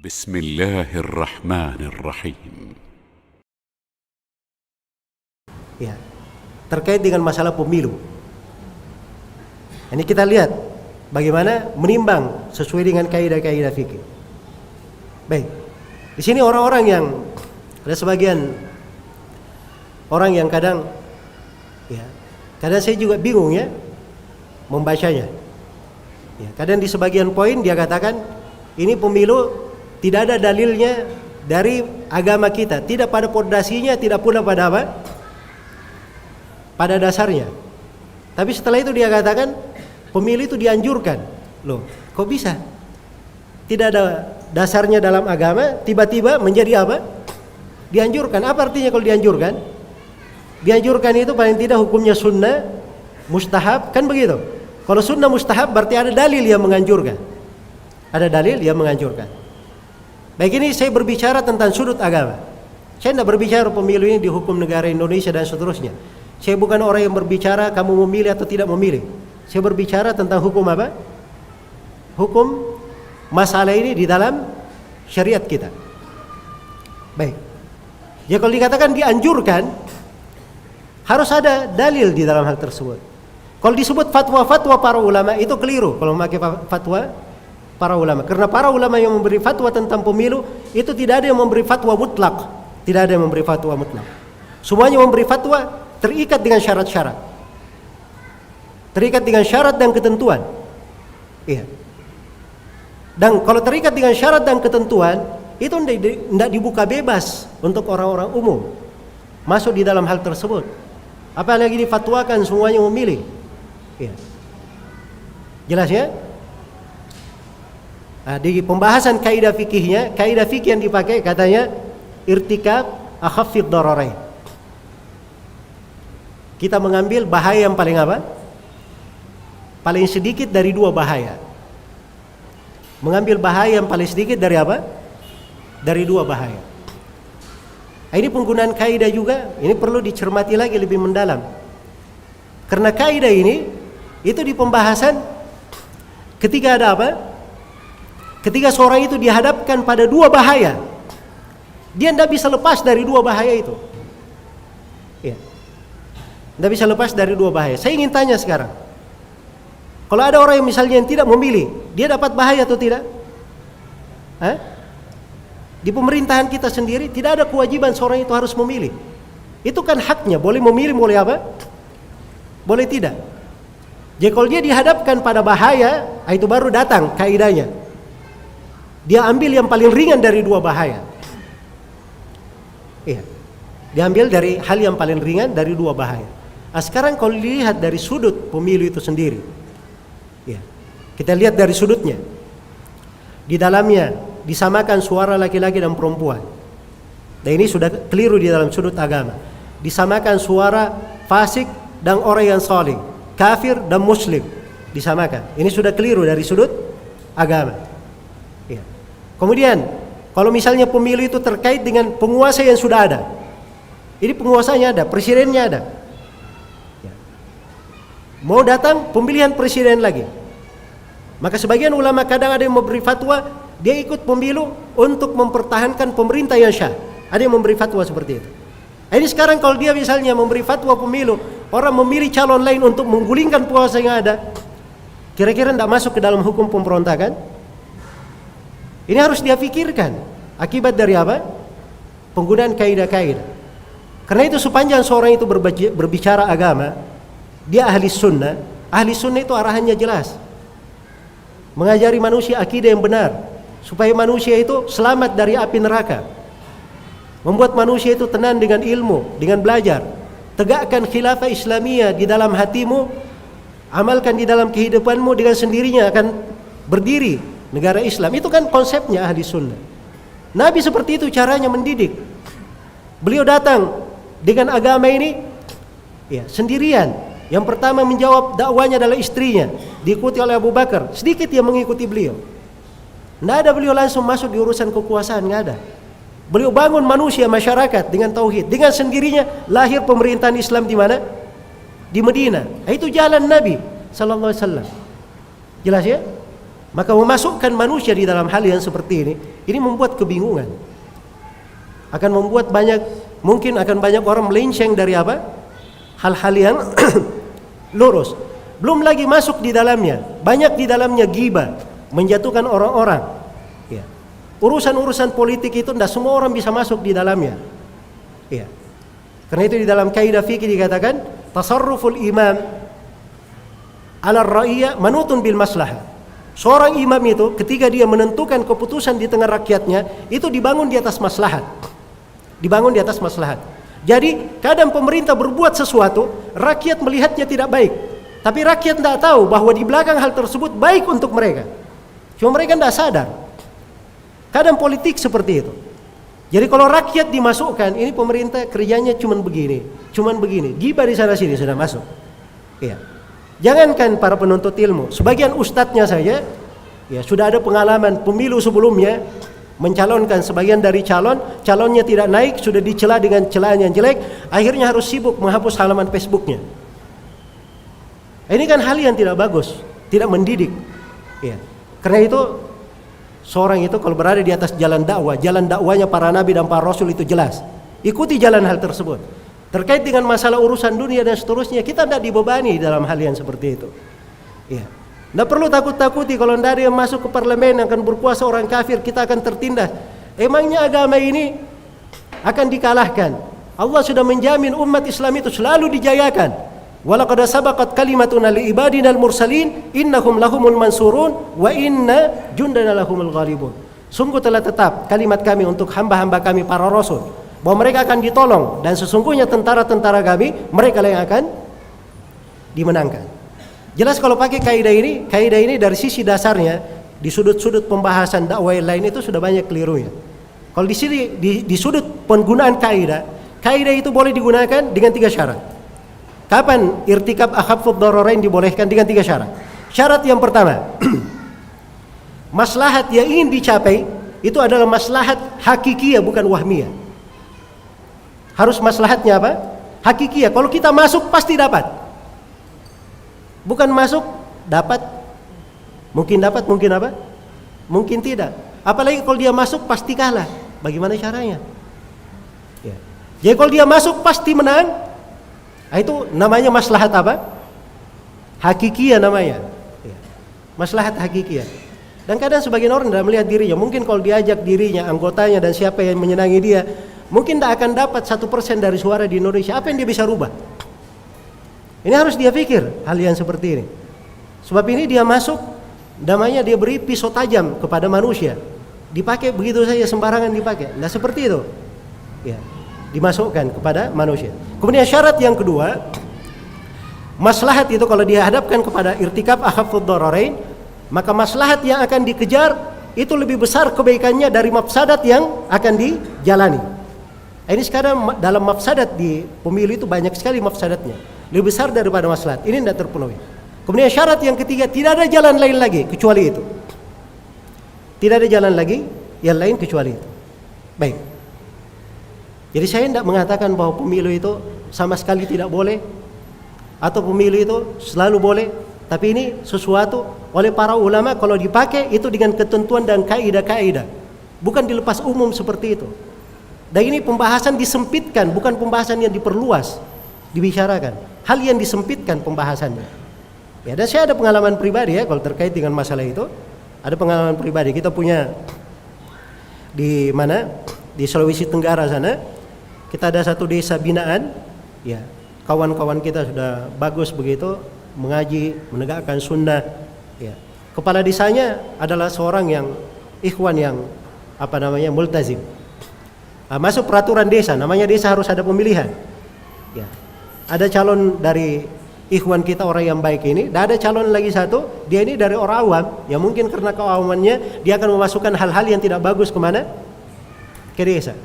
بسم الله الرحمن الرحيم. Ya, terkait dengan masalah pemilu. Ini kita lihat bagaimana menimbang sesuai dengan kaidah-kaidah fikih. Baik. Di sini orang-orang yang ada sebagian orang yang kadang saya juga bingung ya membacanya. Ya, kadang di sebagian poin dia katakan ini pemilu tidak ada dalilnya dari agama kita, tidak pada pondasinya, tidak pula pada apa? Pada dasarnya. Tapi setelah itu dia katakan pemilu itu dianjurkan. Loh, kok bisa? Tidak ada dasarnya dalam agama, tiba-tiba menjadi apa? Dianjurkan. Apa artinya kalau dianjurkan? Dianjurkan itu paling tidak hukumnya sunnah, mustahab, kan begitu? Kalau sunnah mustahab berarti ada dalil yang menganjurkan. Ada dalil yang menganjurkan. Baik, ini saya berbicara tentang sudut agama. Saya tidak berbicara pemilu ini di hukum negara Indonesia dan seterusnya. Saya bukan orang yang berbicara kamu memilih atau tidak memilih. Saya berbicara tentang hukum apa? Hukum masalah ini di dalam syariat kita. Baik. Ya kalau dikatakan dianjurkan, harus ada dalil di dalam hal tersebut. Kalau disebut fatwa-fatwa para ulama itu keliru kalau memakai fatwa para ulama. Karena para ulama yang memberi fatwa tentang pemilu itu tidak ada yang memberi fatwa mutlak. Tidak ada yang memberi fatwa mutlak. Semuanya memberi fatwa terikat dengan syarat-syarat. Terikat dengan syarat dan ketentuan. Iya. Dan kalau terikat dengan syarat dan ketentuan, itu tidak dibuka bebas untuk orang-orang umum masuk di dalam hal tersebut. Apalagi difatwakan semuanya memilih. Iya. Jelas ya? Nah, di pembahasan kaidah fikihnya, kaidah fikih yang dipakai katanya irtikab akhafid dararain. Kita mengambil bahaya yang paling apa? Paling sedikit dari dua bahaya. Mengambil bahaya yang paling sedikit dari apa? Dari dua bahaya. Nah, ini penggunaan kaidah juga, ini perlu dicermati lagi lebih mendalam. Karena kaidah ini itu di pembahasan ketika ada apa? Ketika seorang itu dihadapkan pada dua bahaya, dia tidak bisa lepas dari dua bahaya itu. Ya. Tidak bisa lepas dari dua bahaya. Saya ingin tanya sekarang, kalau ada orang yang misalnya yang tidak memilih, dia dapat bahaya atau tidak? Hah? Di pemerintahan kita sendiri tidak ada kewajiban seorang itu harus memilih. Itu kan haknya, boleh memilih, boleh apa? Boleh tidak. Jadi kalau dia dihadapkan pada bahaya, itu baru datang kaidahnya. Dia ambil yang paling ringan dari dua bahaya. Iya. Diambil dari hal yang paling ringan dari dua bahaya. Nah, sekarang kalau dilihat dari sudut pemilu itu sendiri, ya, kita lihat dari sudutnya. Di dalamnya disamakan suara laki-laki dan perempuan. Dan ini sudah keliru di dalam sudut agama. Disamakan suara fasik dan orang yang saleh, kafir dan muslim, disamakan. Ini sudah keliru dari sudut agama. Ya. Kemudian, kalau misalnya pemilu itu terkait dengan penguasa yang sudah ada, ini penguasanya ada, presidennya ada. Ya. Mau datang pemilihan presiden lagi, maka sebagian ulama kadang ada yang memberi fatwa, dia ikut pemilu untuk mempertahankan pemerintah yang syah. Ada yang memberi fatwa seperti itu. Ini sekarang kalau dia misalnya memberi fatwa pemilu, orang memilih calon lain untuk menggulingkan penguasa yang ada, kira-kira tidak masuk ke dalam hukum pemberontakan? Ini harus dia pikirkan. Akibat dari apa? Penggunaan kaidah-kaidah. Karena itu sepanjang seorang itu berbicara agama, dia ahli sunnah. Ahli sunnah itu arahannya jelas. Mengajari manusia akidah yang benar, supaya manusia itu selamat dari api neraka. Membuat manusia itu tenang dengan ilmu, dengan belajar. Tegakkan khilafah Islamiyah di dalam hatimu, amalkan di dalam kehidupanmu, dengan sendirinya akan berdiri negara Islam. Itu kan konsepnya ahli sunnah. Nabi seperti itu caranya mendidik. Beliau datang dengan agama ini ya, sendirian. Yang pertama menjawab dakwanya adalah istrinya, diikuti oleh Abu Bakar. Sedikit yang mengikuti beliau. Tidak ada beliau langsung masuk di urusan kekuasaan, tidak ada. Beliau bangun manusia, masyarakat dengan tauhid. Dengan sendirinya lahir pemerintahan Islam di mana? Di Madinah. Itu jalan Nabi sallallahu alaihi wasallam. Jelas ya? Maka memasukkan manusia di dalam hal yang seperti ini membuat kebingungan. Akan membuat mungkin akan banyak orang melenceng dari apa? Hal-hal yang lurus. Belum lagi masuk di dalamnya, banyak di dalamnya ghibah, menjatuhkan orang-orang. Ya. Urusan-urusan politik itu tidak semua orang bisa masuk di dalamnya. Ya. Karena itu di dalam kaidah fikih dikatakan tasarruful imam ala ra'iyah manutun bil maslahah. Seorang imam itu ketika dia menentukan keputusan di tengah rakyatnya itu dibangun di atas maslahat. Dibangun di atas maslahat. Jadi kadang pemerintah berbuat sesuatu, rakyat melihatnya tidak baik. Tapi rakyat tidak tahu bahwa di belakang hal tersebut baik untuk mereka. Cuma mereka tidak sadar. Kadang politik seperti itu. Jadi kalau rakyat dimasukkan, ini pemerintah kerjanya cuman begini. Ghibah di sana sini sudah masuk. Iya. Jangankan para penuntut ilmu, sebagian ustadznya saja ya sudah ada pengalaman pemilu sebelumnya mencalonkan sebagian dari calonnya tidak naik, sudah dicela dengan celaan yang jelek, akhirnya harus sibuk menghapus halaman Facebooknya. Ini kan hal yang tidak bagus, tidak mendidik. Ya. Karena itu seorang itu kalau berada di atas jalan dakwahnya para nabi dan para rasul itu jelas. Ikuti jalan hal tersebut. Terkait dengan masalah urusan dunia dan seterusnya, kita tidak dibebani dalam hal yang seperti itu. Ya. Tidak perlu takut-takuti kalau tidak ada yang masuk ke parlemen akan berkuasa orang kafir, kita akan tertindas. Emangnya agama ini akan dikalahkan? Allah sudah menjamin umat Islam itu selalu dijayakan. Walaqad sabaqat kalimatuna li ibadinal mursalin innahum lahumul mansurun wa inna jundana lahumul ghalibun. Sungguh telah tetap kalimat kami untuk hamba-hamba kami para rasul bahwa mereka akan ditolong dan sesungguhnya tentara-tentara kami mereka yang akan dimenangkan. Jelas kalau pakai kaidah ini dari sisi dasarnya di sudut-sudut pembahasan dakwah lain itu sudah banyak kelirunya. Kalau di sini di sudut penggunaan kaidah itu boleh digunakan dengan 3 syarat. Kapan irtikab akhafud dararain dibolehkan? Dengan 3 syarat. Syarat yang pertama, maslahat yang ingin dicapai itu adalah maslahat hakikiyah bukan wahmiyah. Harus maslahatnya apa? Hakikiyah. Kalau kita masuk pasti dapat. Bukan masuk dapat. Mungkin dapat, mungkin apa? Mungkin tidak. Apalagi kalau dia masuk pasti kalah. Bagaimana caranya? Ya. Jadi kalau dia masuk pasti menang. Itu namanya maslahat apa? Hakikiyah namanya. Ya. Maslahat hakikiyah. Dan kadang sebagian orang tidak melihat dirinya. Mungkin kalau diajak dirinya, anggotanya dan siapa yang menyenangi dia, mungkin tidak akan dapat 1% dari suara di Indonesia. Apa yang dia bisa rubah? Ini harus dia pikir hal yang seperti ini. Sebab ini dia masuk, namanya dia beri pisau tajam kepada manusia. Dipakai begitu saja sembarangan dipakai. Nah seperti itu. Ya, dimasukkan kepada manusia. Kemudian syarat yang kedua, maslahat itu kalau dihadapkan kepada irtikab akhafud dararain, maka maslahat yang akan dikejar itu lebih besar kebaikannya dari mafsadat yang akan dijalani. Ini sekarang dalam mafsadat di pemilu itu banyak sekali mafsadatnya, lebih besar daripada maslahat. Ini tidak terpenuhi. Kemudian syarat yang ketiga, tidak ada jalan lain lagi kecuali itu. Tidak ada jalan lagi yang lain kecuali itu. Baik. Jadi saya tidak mengatakan bahwa pemilu itu sama sekali tidak boleh atau pemilu itu selalu boleh, tapi ini sesuatu oleh para ulama kalau dipakai itu dengan ketentuan dan kaidah-kaidah, bukan dilepas umum seperti itu. Dan ini pembahasan disempitkan, bukan pembahasan yang diperluas, dibicarakan. Hal yang disempitkan pembahasannya. Ya, dan saya ada pengalaman pribadi ya kalau terkait dengan masalah itu. Ada pengalaman pribadi. Kita punya di mana? Di Sulawesi Tenggara sana. Kita ada satu desa binaan. Ya, kawan-kawan kita sudah bagus begitu mengaji, menegakkan sunnah. Ya. Kepala desanya adalah seorang yang ikhwan yang multazim. Masuk peraturan desa, namanya desa harus ada pemilihan. Ya. Ada calon dari ikhwan kita orang yang baik ini, dan ada calon lagi satu, dia ini dari orang awam, ya mungkin karena keawamannya dia akan memasukkan hal-hal yang tidak bagus kemana? Ke desa.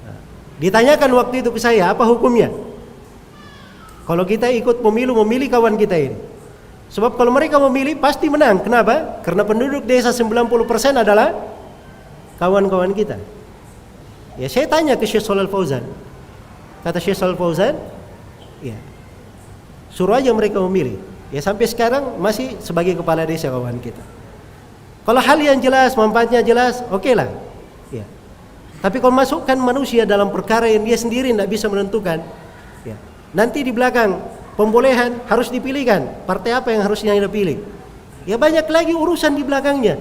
Nah, ditanyakan waktu itu ke saya, apa hukumnya? Kalau kita ikut pemilu memilih kawan kita ini. Sebab kalau mereka memilih pasti menang. Kenapa? Karena penduduk desa 90% adalah kawan-kawan kita. Ya saya tanya ke Syekh Shalal Fauzan. Kata Syekh Shalal Fauzan, ya suruh aja mereka memilih. Ya sampai sekarang masih sebagai kepala desa kawan kita. Kalau hal yang jelas, manfaatnya jelas, oke lah. Ya. Tapi kalau masukkan manusia dalam perkara yang dia sendiri tidak bisa menentukan, ya. Nanti di belakang pembolehan harus dipilihkan partai apa yang harusnya dia pilih. Ya banyak lagi urusan di belakangnya.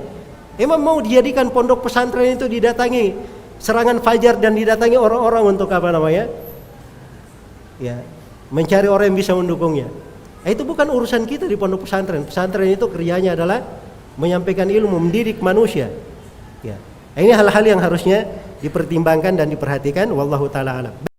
Emang mau dijadikan pondok pesantren itu didatangi serangan fajar dan didatangi orang-orang untuk apa namanya? Ya, mencari orang yang bisa mendukungnya. Itu bukan urusan kita di pondok pesantren. Pesantren itu kerjanya adalah menyampaikan ilmu, mendidik manusia. Ya. Ini hal-hal yang harusnya dipertimbangkan dan diperhatikan. Wallahu taala alam.